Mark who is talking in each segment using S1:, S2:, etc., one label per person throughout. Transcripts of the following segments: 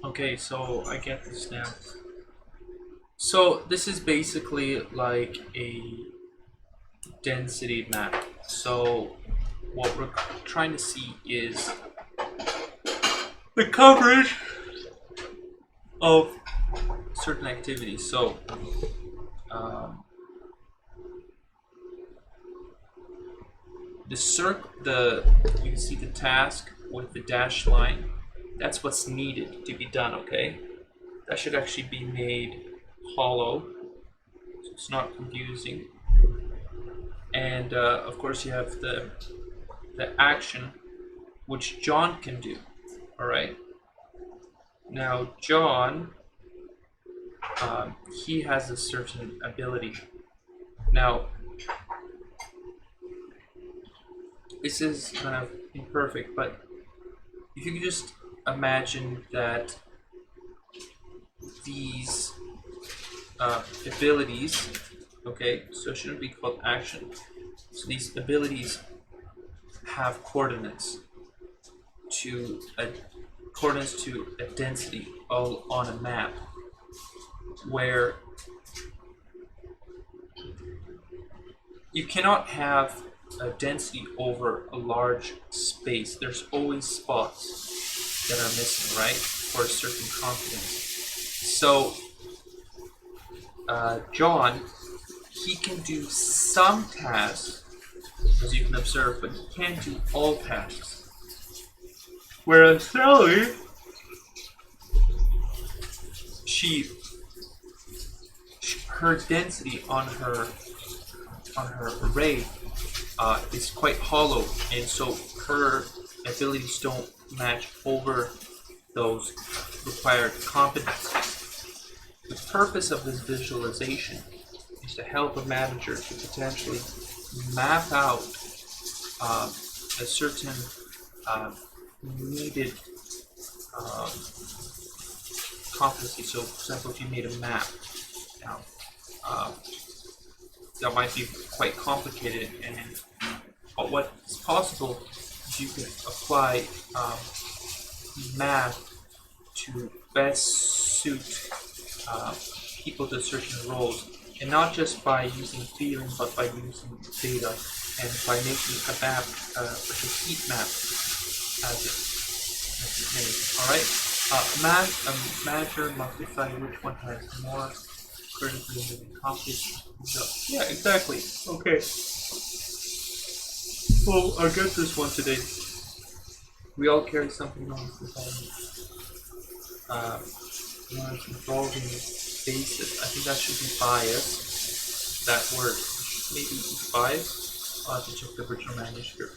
S1: Okay, so I get this now. So this is basically like a density map. So what we're trying to see is the coverage of certain activities. So um, the you can see the task with the dashed line. That's what's needed to be done. Okay, that should actually be made hollow, so it's not confusing. And of course, you have the action which John can do. All right. Now John, he has a certain ability. Now this is kind of imperfect, but if you could just imagine that these abilities, okay, so it shouldn't be called action. So these abilities have to a coordinates to a density all on a map where you cannot have a density over a large space. There's always spots that are missing, right, for a certain confidence. So John, he can do some tasks, as you can observe, but he can't do all tasks. Whereas Sally, she her density on her array is quite hollow, and so her abilities don't match over those required competencies. The purpose of this visualization is to help a manager to potentially map out a certain uh, needed um, competency. So, for example, if you made a map, now um, that might be quite complicated, and but what is possible is you can apply math to best suit uh, people to certain roles, and not just by using feeling, but by using data and by making a map, like a heat map, as it may. All right. A manager must decide which one has more critically moving competition. Yeah, exactly. Okay. Well, I'll get this one today. We all carry something on uh, when it's involving basis. I think that should be bias. That word. Maybe it's bias. I'll have to check the original manuscript.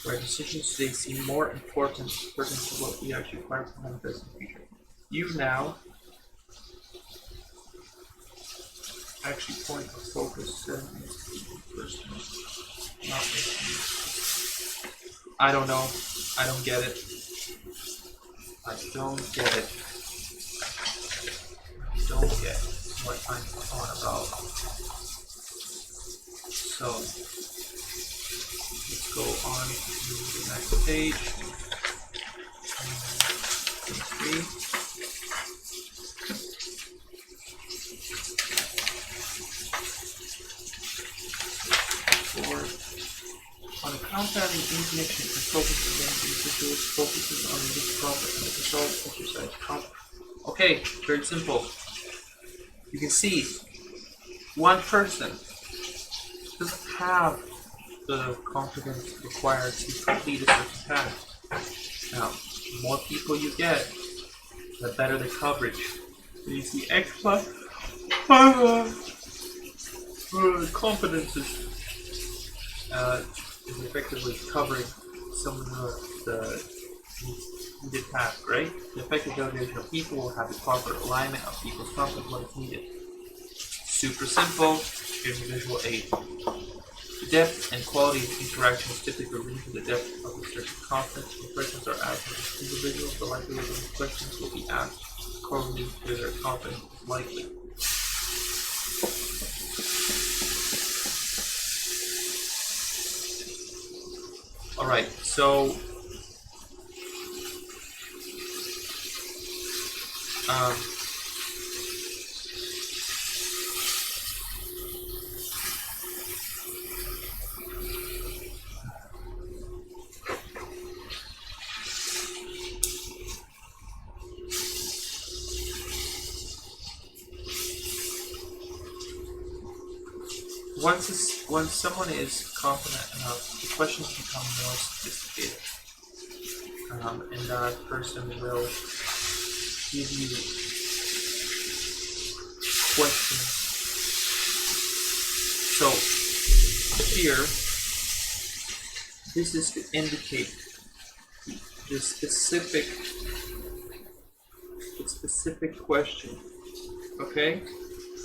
S1: Where decisions today seem more important according to what we actually require from them in the future. You now actually point of focus person, not I don't know. I don't get it. I don't get it. I don't get what I'm on about. So let's go on to the next page. 3. Four. On a compounding inconnection and focus against individuals focuses on this problem and the result exercise problem. Okay, very simple. You can see one person doesn't have the confidence required to complete a certain task. Now, the more people you get, the better the coverage. So you see X plus confidence is effectively covering some of the needed task, right? The effective delegation of people will have the proper alignment of people's confidence when it's needed. Super simple. Here's a visual aid. The depth and quality of interactions typically lead to the depth of a certain confidence. When questions are asked of individuals, the likelihood of the questions will be asked accordingly to their confidence is likely. Alright, so once someone is confident enough, the questions become more sophisticated, and that person will give you questions. So here, this is to indicate the specific question. Okay,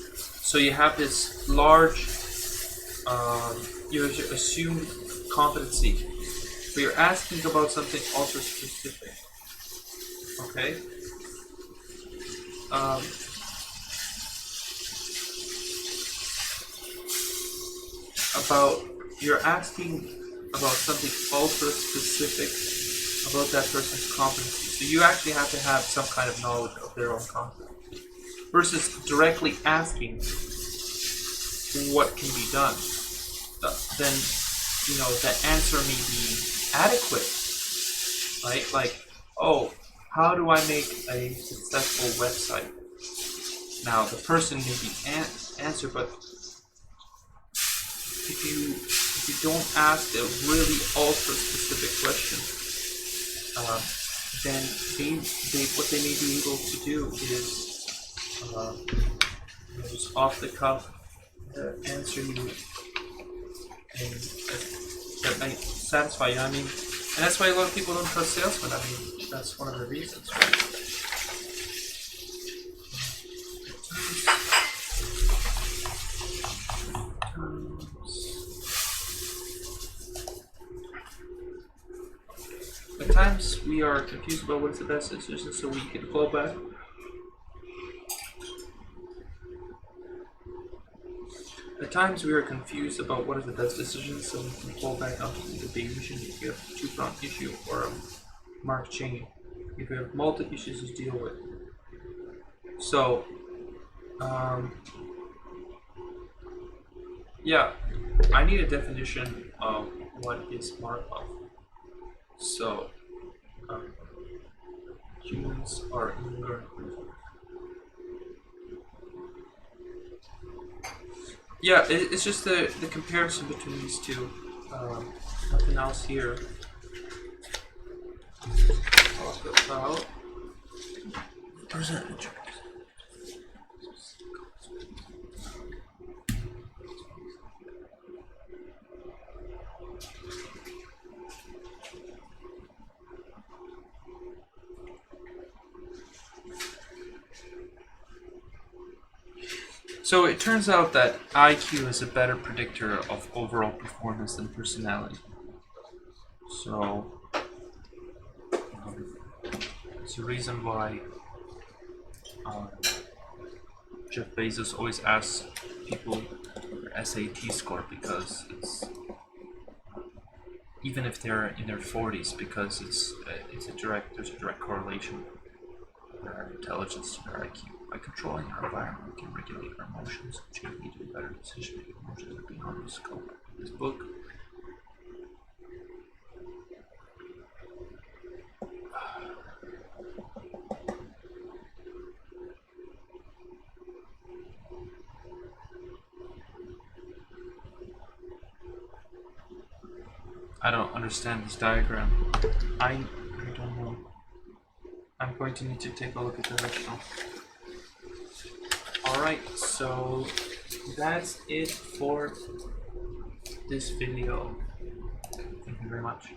S1: so you have this large your assumed competency, but you're asking about something ultra specific. Okay. You're asking about something ultra specific about that person's competency. So you actually have to have some kind of knowledge of their own content, versus directly asking what can be done. Then, you know, the answer may be adequate, right? Like, oh, how do I make a successful website? Now, the person may be answer, but if you don't ask a really ultra specific question, then what they may be able to do is just off the cuff answer you, and that might satisfy you. I mean, and that's why a lot of people don't trust salesmen. I mean, that's one of the reasons, right? At times we are confused about what is the best decision, so we can fall back. At times we are confused about what is the best decision, so we can fall back onto the Bayesian if you have a two-pronged issue or a marked chain. If you have multiple issues to deal with. So, yeah, I need a definition of what is Markov. So, humans are ignorant. Yeah, it's just the comparison between these two. Nothing else here. Talk about percentage. So it turns out that IQ is a better predictor of overall performance than personality. So it's the reason why Jeff Bezos always asks people their SAT score, because it's even if they're in their 40s, because there's a direct correlation with their intelligence to their IQ. By controlling our environment, we can regulate our emotions, which can lead to a better decision-making. Emotions are beyond the scope of this book. I don't understand this diagram. I don't know. I'm going to need to take a look at the original. Alright, so that's it for this video. Thank you very much.